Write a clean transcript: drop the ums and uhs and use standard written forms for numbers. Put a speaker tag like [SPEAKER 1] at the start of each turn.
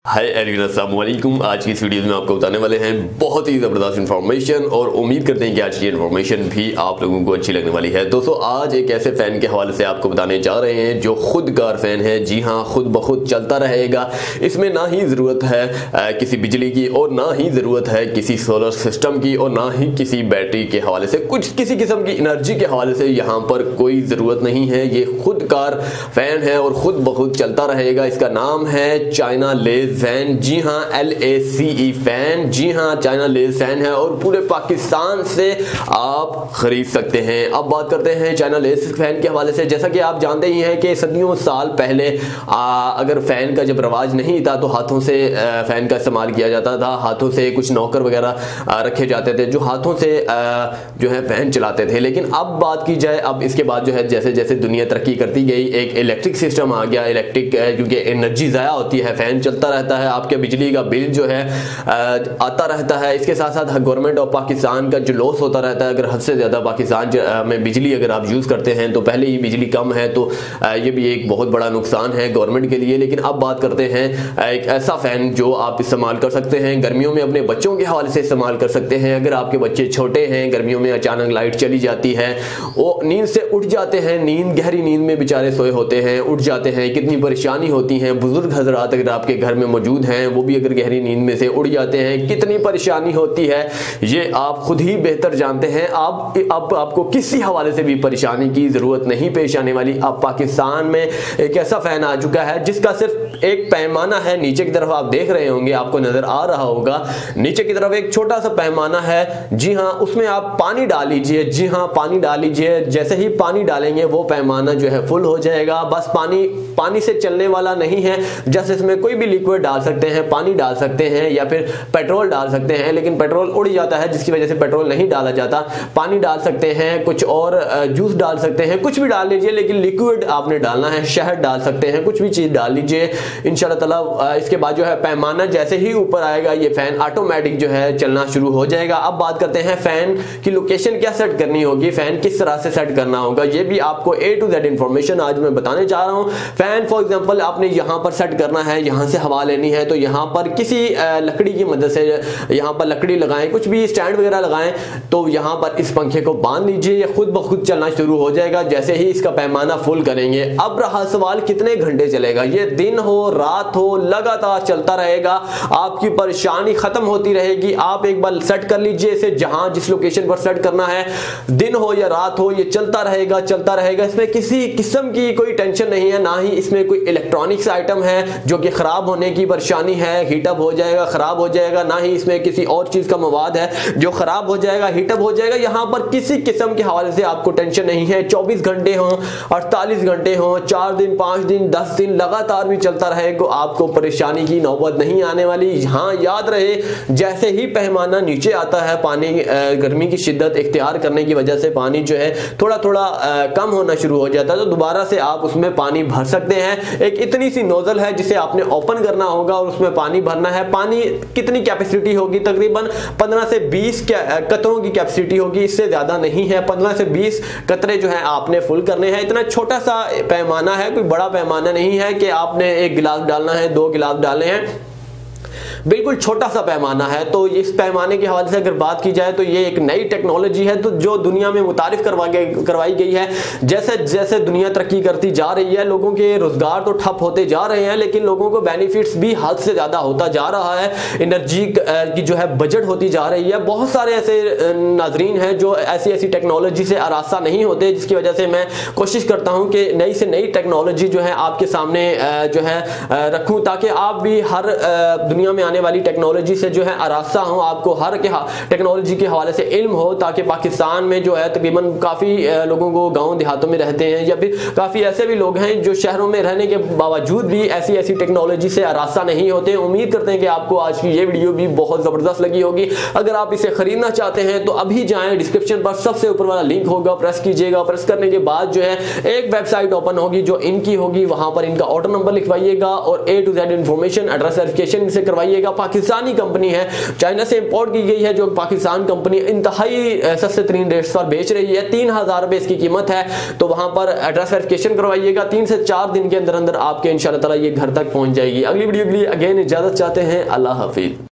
[SPEAKER 1] Hi everyone, अस्सलाम वालेकुम। आज की इस वीडियो में आपको बताने वाले हैं बहुत ही ज़बरदस्त इन्फॉर्मेशन और उम्मीद करते हैं कि आज की इन्फॉर्मेशन भी आप लोगों को अच्छी लगने वाली है। दोस्तों, आज एक ऐसे फ़ैन के हवाले से आपको बताने जा रहे हैं जो खुदकार फ़ैन है। जी हाँ, खुद ब खुद चलता रहेगा। इसमें ना ही ज़रूरत है किसी बिजली की और ना ही ज़रूरत है किसी सोलर सिस्टम की और ना ही किसी बैटरी के हवाले से किसी किस्म की एनर्जी के हवाले से यहाँ पर कोई ज़रूरत नहीं है। ये खुदकार फ़ैन है और खुद ब खुद चलता रहेगा। इसका नाम है चाइना लेज़ फैन। जी हाँ, LACE फैन। जी हाँ, चाइना लेज़ फैन है और पूरे पाकिस्तान से आप खरीद सकते हैं। अब बात करते हैं चाइना लेज़ फैन के हवाले से। जैसा कि आप जानते ही हैं कि सदियों साल पहले अगर फैन का जब रवाज नहीं था तो हाथों से फैन का इस्तेमाल किया जाता था। हाथों से कुछ नौकर वगैरह रखे जाते थे जो हाथों से जो है फैन चलाते थे। लेकिन अब बात की जाए, अब इसके बाद जो है जैसे जैसे दुनिया तरक्की करती गई, एक इलेक्ट्रिक सिस्टम आ गया। इलेक्ट्रिक क्योंकि एनर्जी ज़ाया होती है, फैन चलता रहता है, आपके बिजली का बिल जो है आता रहता है। इसके साथ साथ गवर्नमेंट ऑफ पाकिस्तान का जो लॉस होता रहता है, अगर हद से ज़्यादा पाकिस्तान में बिजली अगर आप यूज़ करते हैं तो पहले ही बिजली कम है तो ये भी एक बहुत बड़ा नुकसान है गवर्नमेंट के लिए। लेकिन अब बात करते हैं एक ऐसा फ़ैन जो आप इस्तेमाल कर सकते हैं गर्मियों में, अपने बच्चों के हवाले से इस्तेमाल कर सकते हैं। अगर आपके बच्चे छोटे हैं, गर्मियों में अचानक लाइट चली जाती है, वो नींद से उठ जाते हैं, गहरी नींद में बेचारे सोए होते हैं, उठ जाते हैं, कितनी परेशानी होती है। बुजुर्ग हजरात अगर आपके घर में मौजूद हैं, वो भी अगर गहरी नींद में से उड़ जाते हैं, कितनी परेशानी होती है, ये आप खुद ही बेहतर जानते हैं। अब आपको किसी हवाले से भी परेशानी की जरूरत नहीं पेश आने वाली। अब पाकिस्तान में एक ऐसा फैन आ चुका है जिसका सिर्फ एक पैमाना है। नीचे की तरफ आप देख रहे होंगे, आपको नजर आ रहा होगा, नीचे की तरफ एक छोटा सा पैमाना है। जी हाँ, उसमें आप पानी डाल लीजिए। जी हाँ, पानी डाल लीजिए। जैसे ही पानी डालेंगे वो पैमाना जो है फुल हो जाएगा। बस पानी से चलने वाला नहीं है, जैसे इसमें कोई भी लिक्विड डाल सकते हैं, पानी डाल सकते हैं या फिर पेट्रोल डाल सकते हैं। लेकिन पेट्रोल उड़ जाता है जिसकी वजह से पेट्रोल नहीं डाला जाता। पानी डाल सकते हैं, कुछ और जूस डाल सकते हैं, कुछ भी डाल लीजिए, लेकिन लिक्विड आपने डालना है। शहद डाल सकते हैं, कुछ भी चीज डाल लीजिए इंशाल्लाह ताला। इसके बाद जो है पैमाना जैसे ही ऊपर आएगा ये फैन ऑटोमेटिक जो है चलना शुरू हो जाएगा। अब बात करते हैं फैन की लोकेशन क्या सेट करनी होगी, फैन किस तरह से सेट करना होगा, ये भी आपको A to Z इंफॉर्मेशन आज मैं बताने जा रहा हूँ। फैन फॉर एग्जांपल आपने यहाँ पर सेट करना है, यहाँ से हवा लेनी है तो यहाँ पर किसी लकड़ी की मदद से यहाँ पर लकड़ी लगाएं, कुछ भी स्टैंड वगैरह लगाएं तो यहाँ पर इस पंखे को बांध लीजिए, ये खुद ब खुद चलना शुरू हो जाएगा जैसे ही इसका पैमाना फुल करेंगे। अब रहा सवाल कितने घंटे चलेगा, ये दिन हो रात हो लगातार चलता रहेगा, आपकी परेशानी खत्म होती रहेगी। आप एक बार सेट कर लीजिए इसे, जहां जिस लोकेशन पर सेट करना है, दिन हो या रात हो, ये चलता रहेगा चलता रहेगा। इसमें किसी किस्म की कोई टेंशन नहीं है, ना ही इसमें कोई इलेक्ट्रॉनिक्स आइटम है जो कि खराब होने की परेशानी है, हीटअप हो जाएगा, खराब हो जाएगा, ना ही इसमें किसी और चीज का मवाद है जो खराब हो जाएगा, हीटअप हो जाएगा। यहां पर किसी किस्म के हवाले से आपको टेंशन नहीं है। 24 घंटे हो, 48 घंटे हो, 4 दिन, 5 दिन, 10 दिन लगातार भी चलता रहेगा, आपको परेशानी की नौबत नहीं आने वाली। हाँ, याद रहे, जैसे ही पैमाना नीचे आता है, पानी गर्मी की शिद्दत इख्तियार करने की वजह से पानी जो है थोड़ा थोड़ा कम होना शुरू हो जाता है, तो दोबारा से आप उसमें पानी भर सकते हैं। एक इतनी सी नोजल है जिसे आपने ओपन करना होगा और उसमें पानी भरना है। पानी कितनी कैपेसिटी होगी, तकरीबन 15 से 20 कतरों की कैपेसिटी होगी, इससे ज्यादा नहीं है। 15 से 20 कतरे जो है आपने फुल करने हैं। इतना छोटा सा पैमाना है, कोई बड़ा पैमाना नहीं है कि आपने 1 गिलास डालना है, 2 गिलास डालने हैं, बिल्कुल छोटा सा पैमाना है। तो इस पैमाने के हवाले से अगर बात की जाए तो ये एक नई टेक्नोलॉजी है तो जो दुनिया में मुतारिफ करवाई गई है। जैसे जैसे दुनिया तरक्की करती जा रही है, लोगों के रोजगार तो ठप होते जा रहे हैं, लेकिन लोगों को बेनिफिट्स भी हद से ज्यादा होता जा रहा है। एनर्जी की जो है बजट होती जा रही है। बहुत सारे ऐसे नाजरीन हैं जो ऐसी टेक्नोलॉजी से आरास्ता नहीं होते, जिसकी वजह से मैं कोशिश करता हूँ कि नई से नई टेक्नोलॉजी जो है आपके सामने जो है रखूँ, ताकि आप भी हर दुनिया में आने वाली टेक्नोलॉजी से जो है आरास्ता हो, आपको हर टेक्नोलॉजी के हवाले से इल्म हो, ताकि पाकिस्तान में जो है तकरीबन काफ़ी लोगों को गांव देहातों में रहते हैं या फिर काफ़ी ऐसे भी लोग हैं जो शहरों में रहने के बावजूद भी ऐसी टेक्नोलॉजी से आरास्ता नहीं होते। उम्मीद करते हैं कि आपको आज की ये वीडियो भी बहुत ज़बरदस्त लगी होगी। अगर आप इसे खरीदना चाहते हैं तो अभी जाएँ, डिस्क्रिप्शन पर सबसे ऊपर वाला लिंक होगा, प्रेस कीजिएगा। प्रेस करने के बाद जो है एक वेबसाइट ओपन होगी जो इनकी होगी, वहां पर इनका ऑर्डर नंबर लिखवाइएगा और A to Z information, address verification से करवाइएगा। करवाइएगा। पाकिस्तानी कंपनी है, चाइना से इंपोर्ट की गई है, जो पाकिस्तान कंपनी इंतहाई सस्ते तरीन रेट्स पर बेच रही है। 3000 रुपए इसकी कीमत है। तो वहां पर एड्रेस वेरिफिकेशन करवाइएगा। 3 से 4 दिन के अंदर अंदर आपके इंशाल्लाह ताला ये घर तक पहुंच जाएगी। अगली वीडियो के लिए अगेन इजाजत चाहते हैं। अल्लाह हाफिज।